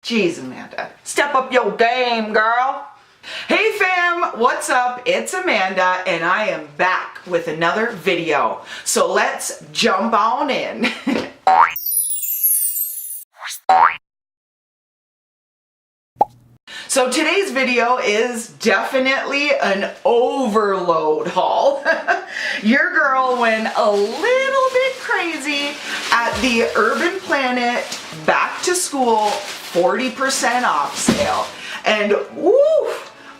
Jeez, Amanda, step up your game, girl. Hey fam, what's up? It's Amanda and I am back with another video. So let's jump on in. So today's video is definitely an overload haul. Your girl went a little bit crazy at the Urban Planet Back to School 40% off sale. And woo,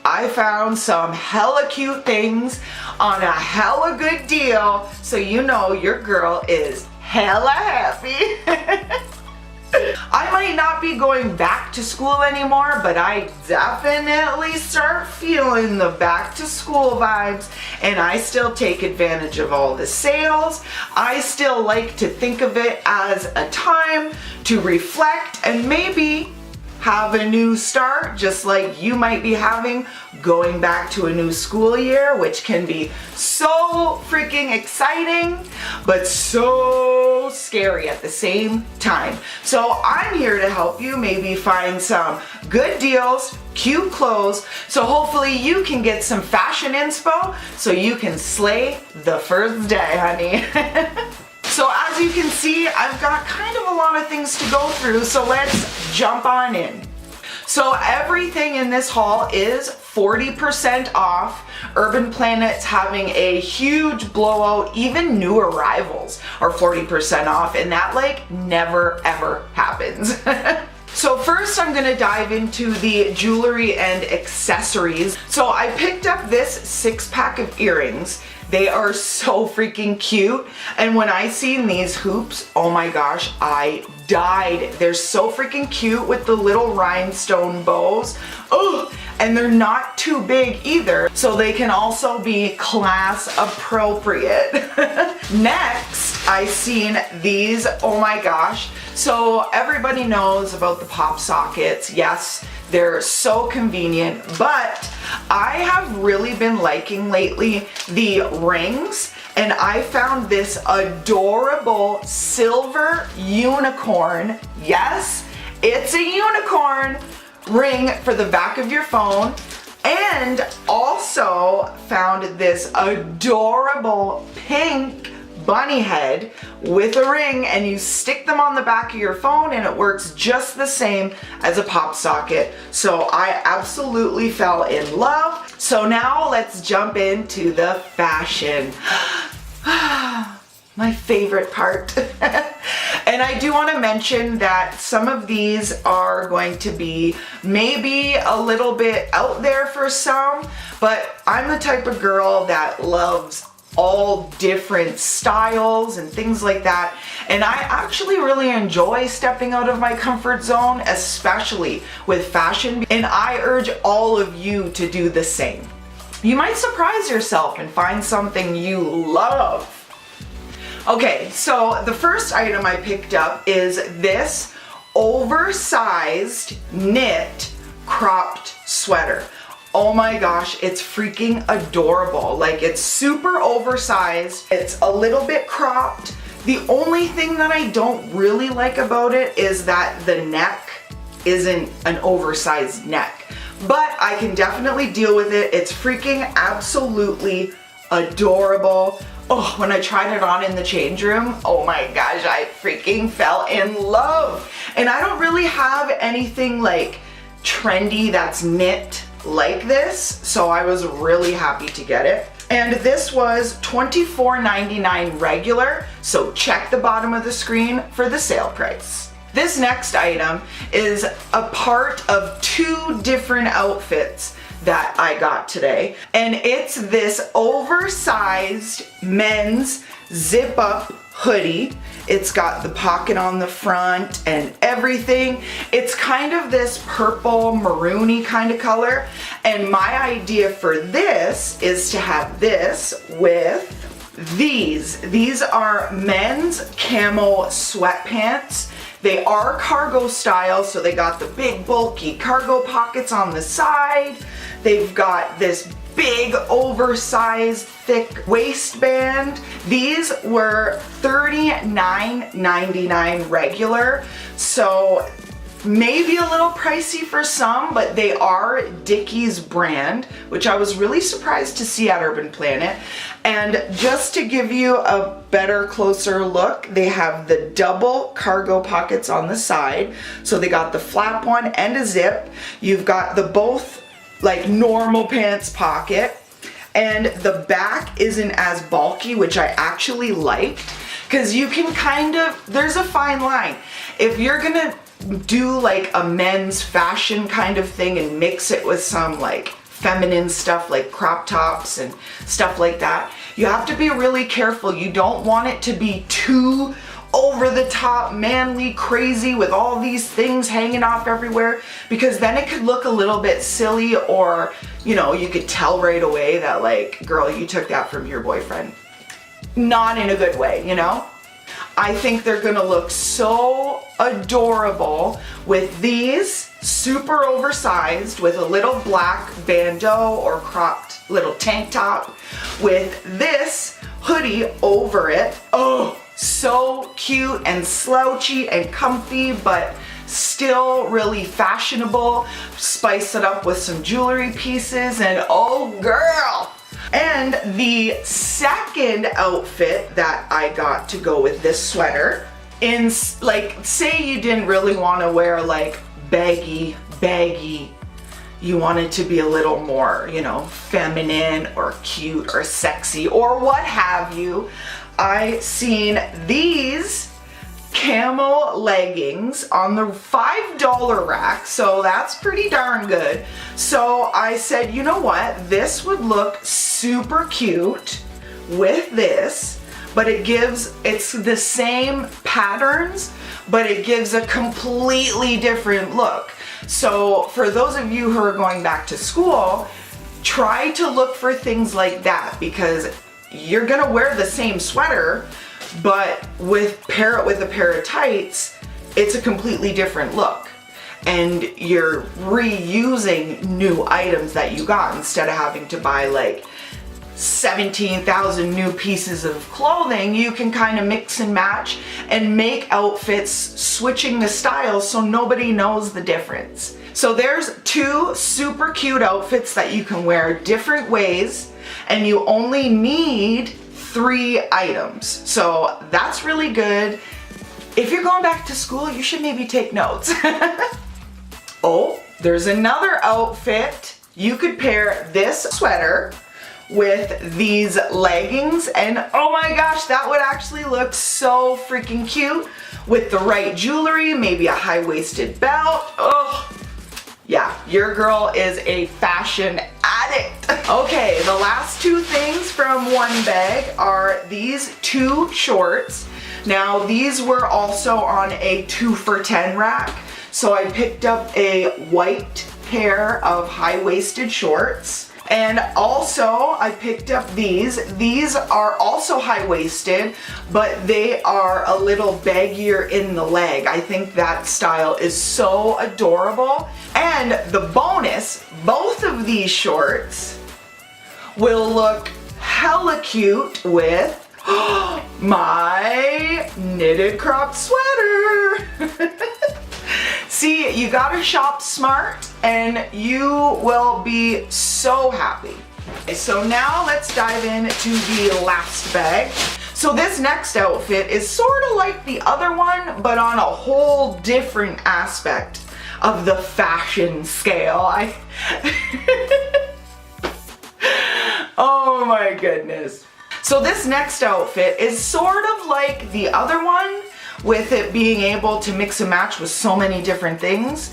I found some hella cute things on a hella good deal. So you know your girl is hella happy. I might not be going back to school anymore, but I definitely start feeling the back to school vibes, and I still take advantage of all the sales. I still like to think of it as a time to reflect and maybe have a new start, just like you might be having going back to a new school year, which can be so freaking exciting, but so scary at the same time. So I'm here to help you maybe find some good deals, cute clothes, so hopefully you can get some fashion inspo so you can slay the first day, honey. So as you can see, I've got kind of a lot of things to go through, so let's jump on in. So everything in this haul is 40% off. Urban Planet's having a huge blowout. Even new arrivals are 40% off, and that like never ever happens. So first I'm gonna dive into the jewelry and accessories. So I picked up this 6-pack of earrings. They are so freaking cute. And when I seen these hoops, oh my gosh, I died. They're so freaking cute with the little rhinestone bows. Oh, and they're not too big either. So they can also be class appropriate. Next, I seen these, oh my gosh. So everybody knows about the pop sockets. Yes, they're so convenient, but I have really been liking lately the rings, and I found this adorable silver unicorn. Yes, it's a unicorn ring for the back of your phone, and also found this adorable pink bunny head with a ring, and you stick them on the back of your phone and it works just the same as a pop socket. So I absolutely fell in love. So now let's jump into the fashion. My favorite part. And I do want to mention that some of these are going to be maybe a little bit out there for some, but I'm the type of girl that loves all different styles and things like that, and I actually really enjoy stepping out of my comfort zone, especially with fashion, and I urge all of you to do the same. You might surprise yourself and find something you love. Okay, so the first item I picked up is this oversized knit cropped sweater. Oh my gosh, it's freaking adorable. Like, it's super oversized. It's a little bit cropped. The only thing that I don't really like about it is that the neck isn't an oversized neck. But I can definitely deal with it. It's freaking absolutely adorable. Oh, when I tried it on in the change room, oh my gosh, I freaking fell in love. And I don't really have anything like trendy that's knit like this, so I was really happy to get it. And this was $24.99 regular, so check the bottom of the screen for the sale price. This next item is a part of 2 different outfits that I got today, and it's this oversized men's zip-up hoodie. It's got the pocket on the front and everything. It's kind of this purple maroony kind of color, and my idea for this is to have this with these. These are men's camo sweatpants. They are cargo style, so they got the big bulky cargo pockets on the side. They've got this big oversized thick waistband. These were $39.99 regular, so Maybe a little pricey for some, but they are Dickies brand, which I was really surprised to see at Urban Planet. And just to give you a better, closer look, they have the double cargo pockets on the side. So they got the flap one and a zip. You've got the both like normal pants pocket. And the back isn't as bulky, which I actually liked, because you can kind of, there's a fine line. If you're gonna do like a men's fashion kind of thing and mix it with some like feminine stuff like crop tops and stuff like that, you have to be really careful. You don't want it to be too over the top, manly, crazy with all these things hanging off everywhere, because then it could look a little bit silly, or you know, you could tell right away that like, girl, you took that from your boyfriend. Not in a good way, you know? I think they're gonna look so adorable with these super oversized with a little black bandeau or cropped little tank top with this hoodie over it. Oh, so cute and slouchy and comfy, but still really fashionable. Spice it up with some jewelry pieces and oh girl. And the second outfit that I got to go with this sweater, in like, say you didn't really want to wear like baggy, you want it to be a little more, you know, feminine or cute or sexy or what have you. I seen these camo leggings on the $5 rack, so that's pretty darn good. So I said, you know what, this would look super cute with this, but it's the same patterns, but it gives a completely different look. So for those of you who are going back to school, try to look for things like that, because you're gonna wear the same sweater, but pair it with a pair of tights, it's a completely different look. And you're reusing new items that you got instead of having to buy like 17,000 new pieces of clothing. You can kind of mix and match and make outfits switching the styles so nobody knows the difference. So there's two super cute outfits that you can wear different ways, and you only need 3 items. So that's really good. If you're going back to school, you should maybe take notes. Oh, there's another outfit. You could pair this sweater with these leggings, and oh my gosh, that would actually look so freaking cute with the right jewelry, maybe a high-waisted belt. Oh, yeah, your girl is a fashion addict. Okay, the last 2 things from one bag are these 2 shorts. Now, these were also on a 2 for $10 rack. So I picked up a white pair of high-waisted shorts. And also I picked up these. These are also high-waisted, but they are a little baggier in the leg. I think that style is so adorable. And the bonus, both of these shorts will look hella cute with my knitted cropped sweater. See, you gotta shop smart and you will be so happy. So now let's dive into the last bag. So this next outfit is sort of like the other one, but on a whole different aspect of the fashion scale. Oh my goodness. So this next outfit is sort of like the other one, with it being able to mix and match with so many different things,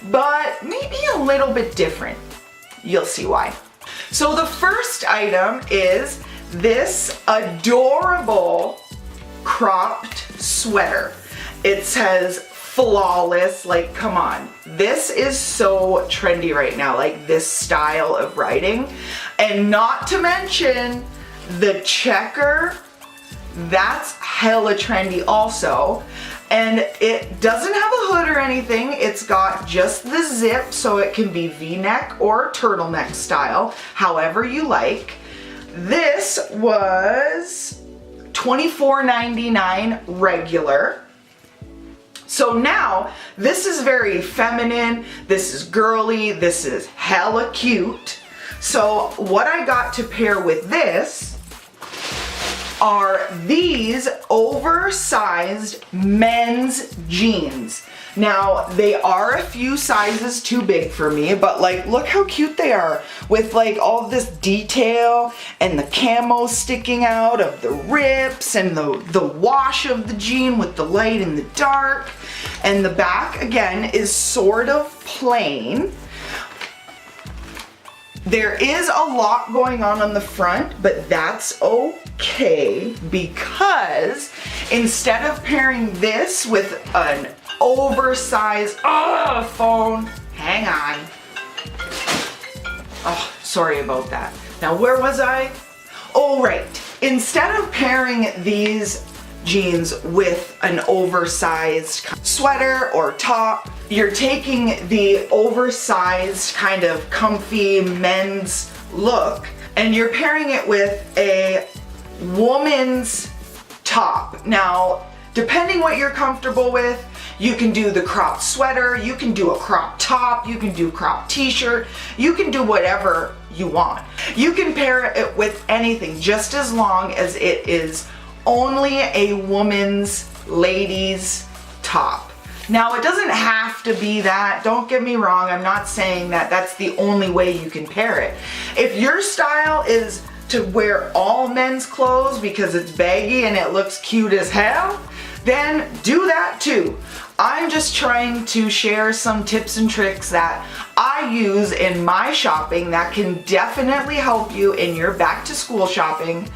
but maybe a little bit different. You'll see why. So the first item is this adorable cropped sweater. It says flawless, like come on. This is so trendy right now, like this style of writing. And not to mention the checker. That's hella trendy also. And it doesn't have a hood or anything. It's got just the zip, so it can be V-neck or turtleneck style, however you like. This was $24.99 regular. So now, this is very feminine, this is girly, this is hella cute. So what I got to pair with this are these oversized men's jeans. Now, they are a few sizes too big for me, but like, look how cute they are with like all this detail and the camo sticking out of the rips and the wash of the jean with the light and the dark. And the back, again, is sort of plain. There is a lot going on the front, but that's okay because instead of pairing this with an oversized phone, hang on. Oh, sorry about that. Now, where was I? Oh, right. Instead of pairing these jeans with an oversized sweater or top, you're taking the oversized kind of comfy men's look and you're pairing it with a woman's top. Now, depending what you're comfortable with, you can do the cropped sweater, you can do a crop top, you can do cropped t-shirt, you can do whatever you want. You can pair it with anything just as long as it is only a woman's, ladies' top. Now, it doesn't have to be that. Don't get me wrong. I'm not saying that that's the only way you can pair it. If your style is to wear all men's clothes because it's baggy and it looks cute as hell, then do that too. I'm just trying to share some tips and tricks that I use in my shopping that can definitely help you in your back to school shopping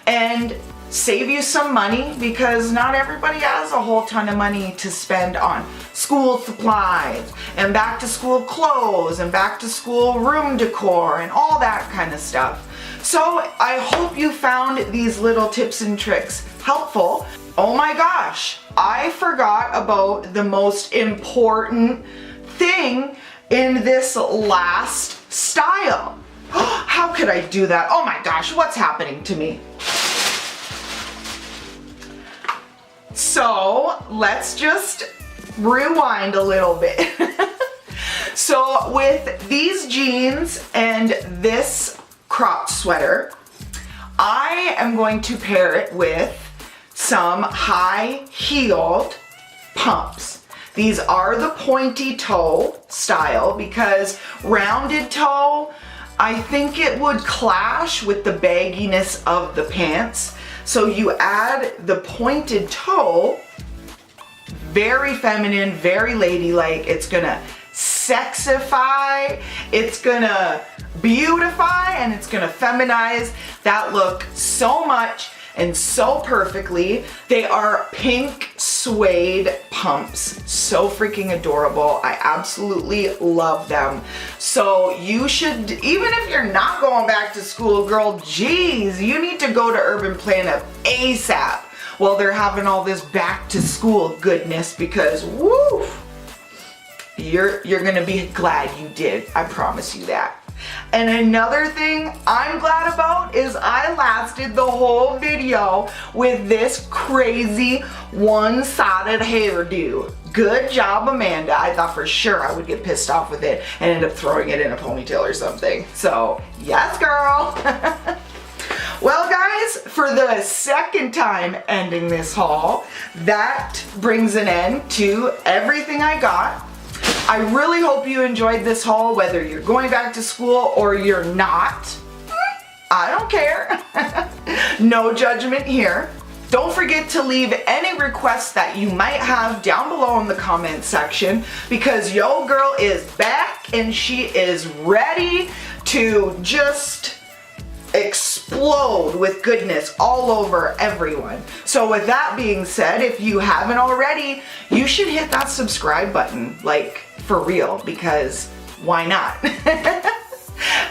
and save you some money because not everybody has a whole ton of money to spend on school supplies and back to school clothes and back to school room decor and all that kind of stuff. So I hope you found these little tips and tricks helpful. Oh my gosh, I forgot about the most important thing in this last style. How could I do that? Oh my gosh, what's happening to me? So let's just rewind a little bit. So with these jeans and this cropped sweater, I am going to pair it with some high-heeled pumps. These are the pointy toe style because rounded toe, I think it would clash with the bagginess of the pants. So you add the pointed toe, very feminine, very ladylike. It's gonna sexify, it's gonna beautify, and it's gonna feminize that look so much and so perfectly. They are pink suede pumps. So freaking adorable. I absolutely love them. So you should, even if you're not going back to school, girl, geez, you need to go to Urban Planet ASAP while they're having all this back to school goodness because woo, you're gonna be glad you did. I promise you that. And another thing I'm glad about is I lasted the whole video with this crazy one-sided hairdo. Good job, Amanda. I thought for sure I would get pissed off with it and end up throwing it in a ponytail or something. So, yes, girl. Well, guys, for the second time ending this haul, that brings an end to everything I got. I really hope you enjoyed this haul, whether you're going back to school or you're not. I don't care. No judgment here. Don't forget to leave any requests that you might have down below in the comment section because yo girl is back and she is ready to just explode with goodness all over everyone. So with that being said, if you haven't already, you should hit that subscribe button, like for real, because why not?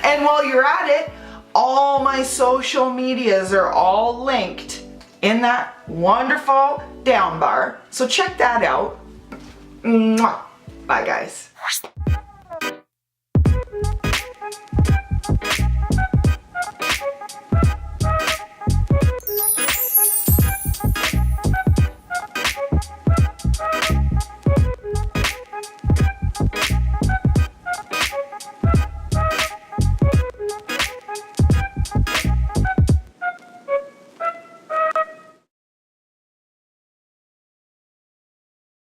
And while you're at it, all my social medias are all linked in that wonderful down bar. So check that out. Mwah. Bye guys.